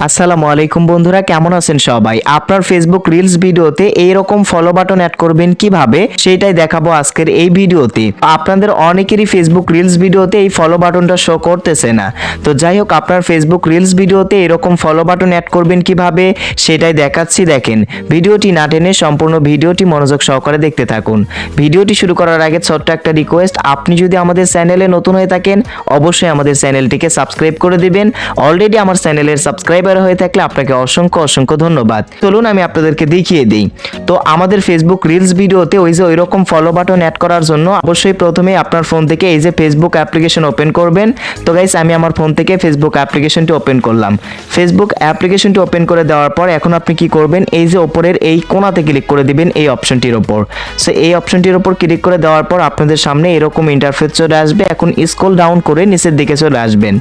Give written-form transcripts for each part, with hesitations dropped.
আসসালামু আলাইকুম বন্ধুরা, কেমন আছেন সবাই? আপনার ফেসবুক রিলস ভিডিওতে এইরকম ফলো বাটন অ্যাড করবেন কিভাবে সেটাই দেখাবো আজকের এই ভিডিওতে। আপনাদের অনেকেরই ফেসবুক রিলস ভিডিওতে এই ফলো বাটনটা শো করতেছে না। তো যাই হোক, আপনার ফেসবুক রিলস ভিডিওতে এরকম ফলো বাটন অ্যাড করবেন কিভাবে সেটাই দেখাচ্ছি। দেখেন, ভিডিওটি না টেনে সম্পূর্ণ ভিডিওটি মনোযোগ সহকারে দেখতে থাকুন। ভিডিওটি শুরু করার আগে ছোট্ট একটা রিকোয়েস্ট, আপনি যদি আমাদের চ্যানেলে নতুন হয়ে থাকেন অবশ্যই আমাদের চ্যানেলটিকে সাবস্ক্রাইব করে দিবেন। অলরেডি আমার চ্যানেলের সাবস্ক্রাইবার হয়ে থাকলে আপনাকে অসংখ্য অসংখ্য ধন্যবাদ। চলুন আমি আপনাদেরকে দেখিয়ে দিই। তো আমাদের ফেসবুক রিলস ভিডিওতে ওই রকম ফলো বাটন অ্যাড করার জন্য অবশ্যই প্রথমে আপনার ফোন থেকে এই যে ফেসবুক অ্যাপ্লিকেশন ওপেন করবেন। তো গাইস, আমি আমার ফোন থেকে ফেসবুক অ্যাপ্লিকেশনটি ওপেন করলাম। ফেসবুক অ্যাপ্লিকেশনটি ওপেন করে দেওয়ার পর এখন আপনি কি করবেন, এই যে ওপরের এই কোণাতে ক্লিক করে দিবেন এই অপশনটির উপর। সো এই অপশনটির উপর ক্লিক করে দেওয়ার পর আপনাদের সামনে এরকম ইন্টারফেস চলে আসবে। এখন স্ক্রল ডাউন করে নিচের দিকে চলে আসবেন।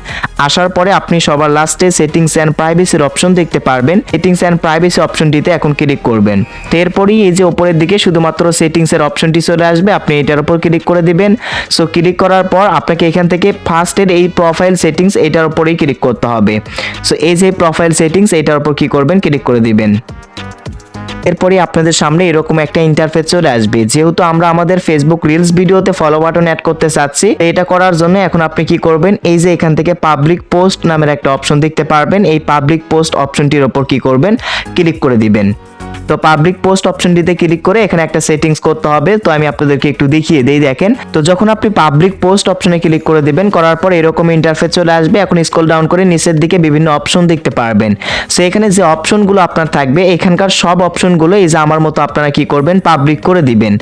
আসার পরে আপনি সবার লাস্টে সেটিংস এন্ড প্রাইভেসির অপশন দেখতে পারবেন। সেটিংস এন্ড প্রাইভেসি অপশনটিতে এখন ক্লিক করবেন। তো এরপরই এই যে উপরের দিকে শুধুমাত্র সেটিংস এর অপশনটি চলে আসবে, আপনি এটার উপর ক্লিক করে দিবেন। সো ক্লিক করার পর আপনাকে এখান থেকে ফার্স্টের এই প্রোফাইল সেটিংস এটার উপরেই ক্লিক করতে হবে। সো এই যে প্রোফাইল সেটিংস এটার উপর কি করবেন, ক্লিক করে দিবেন। এরপরে আপনাদের সামনে এরকম একটা ইন্টারফেস চলে আসবে। যেহেতু আমরা আমাদের ফেসবুক রিলস ভিডিওতে ফলো বাটন অ্যাড করতে চাচ্ছি, এটা করার জন্য এখন আপনি কি করবেন, এই যে এখান থেকে পাবলিক পোস্ট নামের একটা অপশন দেখতে পারবেন। এই পাবলিক পোস্ট অপশনটির উপর কি করবেন, ক্লিক করে দিবেন। তো পাবলিক পোস্ট অপশনটিতে ক্লিক করে এখানে একটা সেটিংস করতে হবে। তো আমি আপনাদেরকে একটু দেখিয়ে দেই। দেখেন, তো যখন আপনি পাবলিক পোস্ট অপশনে ক্লিক করে দিবেন, করার পর এরকম ইন্টারফেস চলে আসবে। এখন স্ক্রল ডাউন করে নিচের দিকে বিভিন্ন অপশন দেখতে পারবেন। সো এখানে যে অপশনগুলো আপনার থাকবে, এখানকার সব অপশনগুলো এই যে আমার মতো আপনারা কি করবেন, পাবলিক করে দিবেন।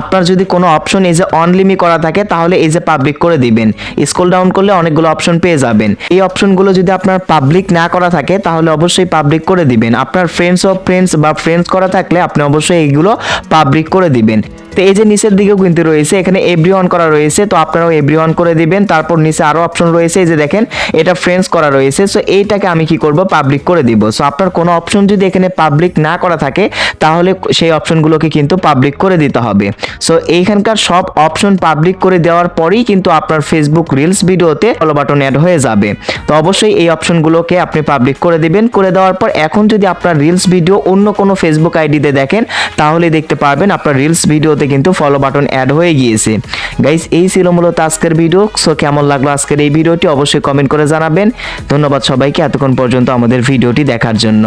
আপনার যদি কোনো অপশন এই যে অনলিমি করা থাকে তাহলে এই যে পাবলিক করে দিবেন। স্ক্রল ডাউন করলে অনেকগুলো অপশন পেয়ে যাবেন। এই অপশনগুলো যদি আপনার পাবলিক না করা থাকে তাহলে অবশ্যই পাবলিক করে দিবেন। আপনার ফ্রেন্ডস অফ ফ্রেন্ডস বা ফ্রেন্ডস করা থাকলে আপনি অবশ্যই এইগুলো পাবলিক করে দিবেন। তো এই যে নিচের দিকেও কিন্তু রয়েছে, এখানে এভরিওয়ান করা রয়েছে, তো আপনারাও এভরিওয়ান করে দিবেন। তারপর নিচে আরো অপশন রয়েছে, এই যে দেখেন এটা ফ্রেন্ডস করা রয়েছে। সো এইটাকে আমি কি করব, পাবলিক করে দিব। সো আপনার কোনো অপশন যদি এখানে পাবলিক না করা থাকে তাহলে সেই অপশনগুলোকে কিন্তু পাবলিক করে দিতে হবে। সো এইখানকার সব অপশন পাবলিক করে দেওয়ার পরেই কিন্তু আপনার ফেসবুক রিলস ভিডিওতে ফলো বাটন অ্যাড হয়ে যাবে। তো অবশ্যই এই অপশনগুলোকে আপনি পাবলিক করে দিবেন। করে দেওয়ার পর এখন যদি আপনার রিলস ভিডিও অন্য কোনো ফেসবুক আইডিতে দেখেন তাহলে দেখতে পারবেন আপনার রিলস ভিডিওতে কিন্তু ফলো বাটন অ্যাড হয়ে গিয়েছে। গাইস, এই ছিল মূলত আজকের ভিডিও। সো কেমন লাগলো আজকের এই ভিডিওটি অবশ্যই কমেন্ট করে জানাবেন। ধন্যবাদ সবাইকে এতক্ষণ পর্যন্ত আমাদের ভিডিওটি দেখার জন্য।